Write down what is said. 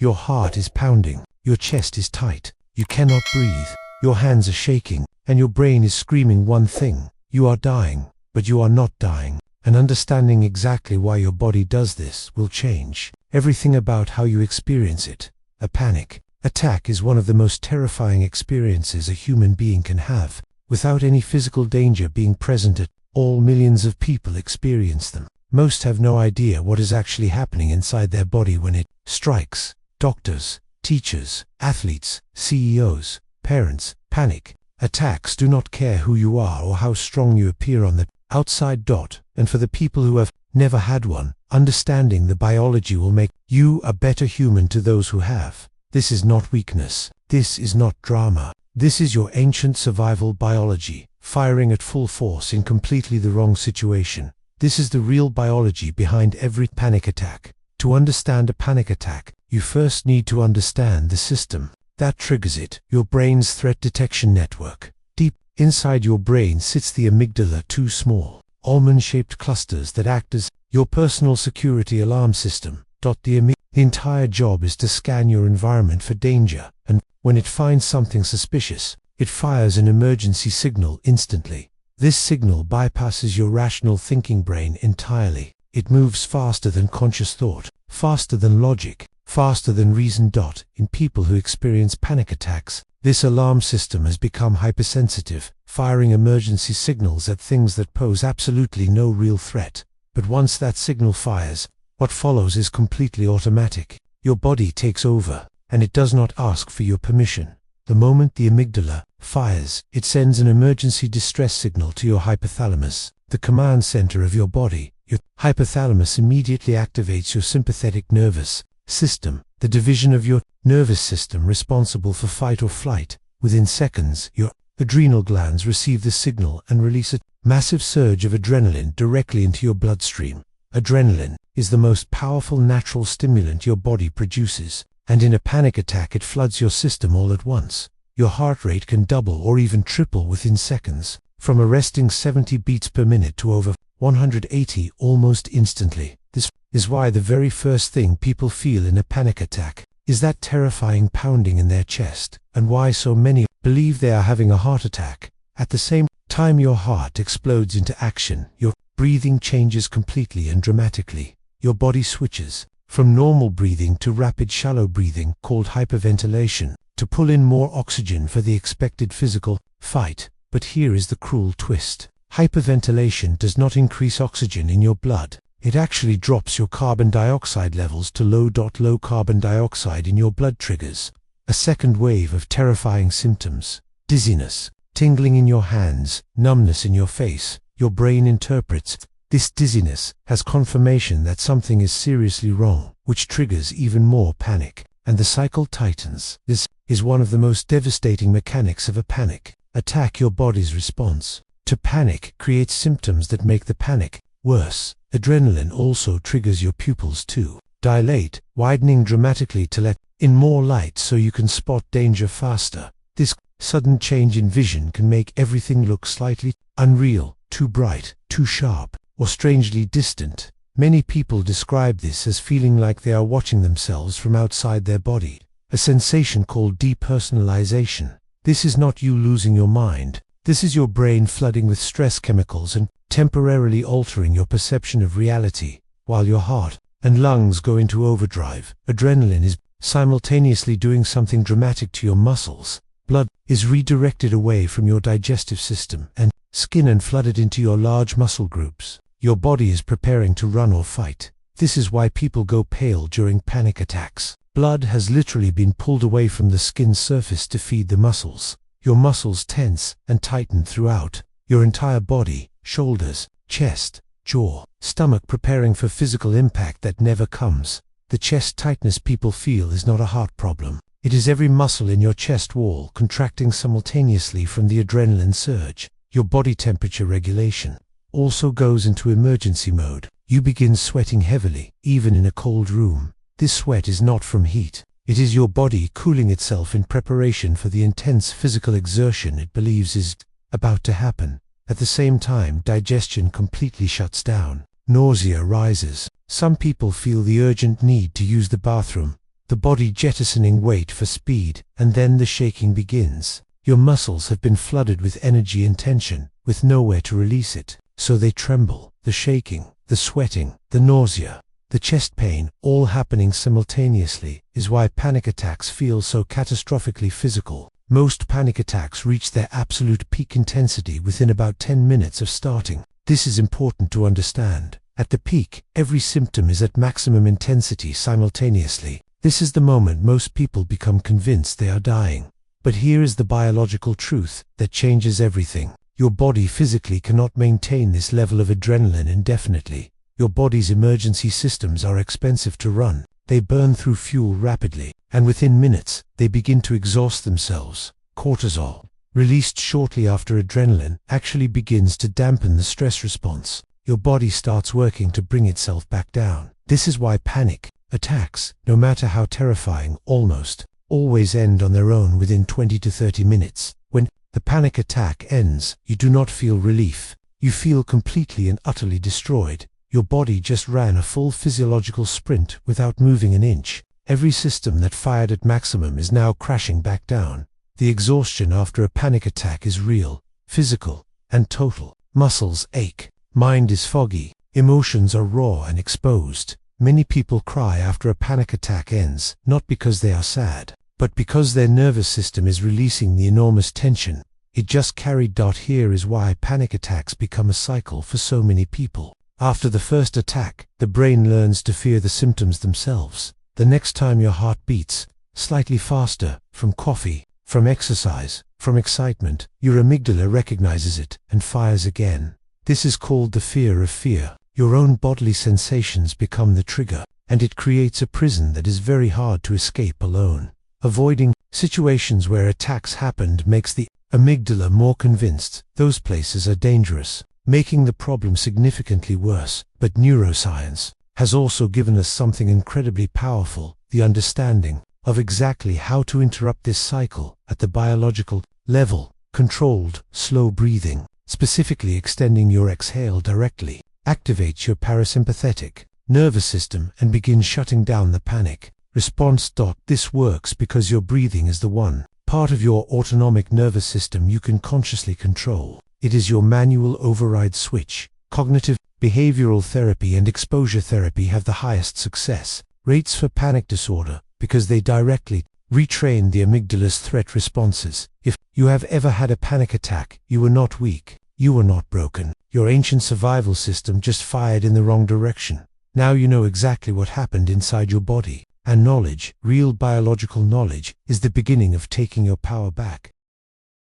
Your heart is pounding, your chest is tight, you cannot breathe, your hands are shaking, and your brain is screaming one thing: you are dying. But you are not dying, and understanding exactly why your body does this will change everything about how you experience it. A panic attack is one of the most terrifying experiences a human being can have, without any physical danger being present at all. Millions of people experience them. Most have no idea what is actually happening inside their body when it strikes. Doctors, teachers, athletes, CEOs, parents. Panic attacks do not care who you are or how strong you appear on the outside. And for the people who have never had one, understanding the biology will make you a better human to those who have. This is not weakness. This is not drama. This is your ancient survival biology, firing at full force in completely the wrong situation. This is the real biology behind every panic attack. To understand a panic attack, you first need to understand the system that triggers it, your brain's threat detection network. Deep inside your brain sits the amygdala, two small, almond-shaped clusters that act as your personal security alarm system. The entire job is to scan your environment for danger, and when it finds something suspicious, it fires an emergency signal instantly. This signal bypasses your rational thinking brain entirely. It moves faster than conscious thought, faster than logic, faster than reason. In people who experience panic attacks, this alarm system has become hypersensitive, firing emergency signals at things that pose absolutely no real threat. But once that signal fires, what follows is completely automatic. Your body takes over, and it does not ask for your permission. The moment the amygdala fires, it sends an emergency distress signal to your hypothalamus, the command center of your body. Your hypothalamus immediately activates your sympathetic nervous system, the division of your nervous system responsible for fight or flight. Within seconds, your adrenal glands receive the signal and release a massive surge of adrenaline directly into your bloodstream. Adrenaline is the most powerful natural stimulant your body produces, and in a panic attack it floods your system all at once. Your heart rate can double or even triple within seconds, from a resting 70 beats per minute to over 180 almost instantly. This is why the very first thing people feel in a panic attack is that terrifying pounding in their chest, and why so many believe they are having a heart attack. At the same time your heart explodes into action, your breathing changes completely and dramatically. Your body switches from normal breathing to rapid shallow breathing, called hyperventilation, to pull in more oxygen for the expected physical fight. But here is the cruel twist. Hyperventilation does not increase oxygen in your blood. It actually drops your carbon dioxide levels to low. Low carbon dioxide in your blood triggers a second wave of terrifying symptoms: dizziness, tingling in your hands, numbness in your face. Your brain interprets this dizziness as confirmation that something is seriously wrong, which triggers even more panic, and the cycle tightens. This is one of the most devastating mechanics of a panic attack. Your body's response to panic creates symptoms that make the panic worse. Adrenaline also triggers your pupils to dilate, widening dramatically to let in more light so you can spot danger faster. This sudden change in vision can make everything look slightly unreal, too bright, too sharp, or strangely distant. Many people describe this as feeling like they are watching themselves from outside their body, a sensation called depersonalization. This is not you losing your mind. This is your brain flooding with stress chemicals and temporarily altering your perception of reality. While your heart and lungs go into overdrive, adrenaline is simultaneously doing something dramatic to your muscles. Blood is redirected away from your digestive system and skin and flooded into your large muscle groups. Your body is preparing to run or fight. This is why people go pale during panic attacks. Blood has literally been pulled away from the skin's surface to feed the muscles. Your muscles tense and tighten throughout your entire body, shoulders, chest, jaw, stomach, preparing for physical impact that never comes. The chest tightness people feel is not a heart problem. It is every muscle in your chest wall contracting simultaneously from the adrenaline surge. Your body temperature regulation also goes into emergency mode. You begin sweating heavily, even in a cold room. This sweat is not from heat. It is your body cooling itself in preparation for the intense physical exertion it believes is about to happen. At the same time, digestion completely shuts down. Nausea rises. Some people feel the urgent need to use the bathroom. the body jettisoning weight for speed, and then the shaking begins. Your muscles have been flooded with energy and tension, with nowhere to release it, so they tremble. The shaking, the sweating, the nausea, the chest pain, all happening simultaneously, is why panic attacks feel so catastrophically physical. Most panic attacks reach their absolute peak intensity within about 10 minutes of starting. This is important to understand. At the peak, every symptom is at maximum intensity simultaneously. This is the moment most people become convinced they are dying. But here is the biological truth that changes everything. Your body physically cannot maintain this level of adrenaline indefinitely. Your body's emergency systems are expensive to run. They burn through fuel rapidly, and within minutes, they begin to exhaust themselves. Cortisol, released shortly after adrenaline, actually begins to dampen the stress response. Your body starts working to bring itself back down. This is why panic attacks, no matter how terrifying, almost always end on their own within 20 to 30 minutes. When the panic attack ends, you do not feel relief. You feel completely and utterly destroyed. Your body just ran a full physiological sprint without moving an inch. Every system that fired at maximum is now crashing back down. The exhaustion after a panic attack is real, physical, and total. Muscles ache. Mind is foggy. Emotions are raw and exposed. Many people cry after a panic attack ends, not because they are sad, but because their nervous system is releasing the enormous tension it just carried. Here is why panic attacks become a cycle for so many people. After the first attack, the brain learns to fear the symptoms themselves. The next time your heart beats slightly faster, from coffee, from exercise, from excitement, your amygdala recognizes it and fires again. This is called the fear of fear. Your own bodily sensations become the trigger, and it creates a prison that is very hard to escape alone. Avoiding situations where attacks happened makes the amygdala more convinced those places are dangerous, making the problem significantly worse. But neuroscience has also given us something incredibly powerful, the understanding of exactly how to interrupt this cycle at the biological level. Controlled, slow breathing, specifically extending your exhale directly, activates your parasympathetic nervous system and begins shutting down the panic response. This works because your breathing is the one part of your autonomic nervous system you can consciously control. It is your manual override switch. Cognitive behavioral therapy and exposure therapy have the highest success rates for panic disorder because they directly retrain the amygdala's threat responses. If you have ever had a panic attack, you were not weak. You were not broken. Your ancient survival system just fired in the wrong direction. Now you know exactly what happened inside your body. And knowledge, real biological knowledge, is the beginning of taking your power back.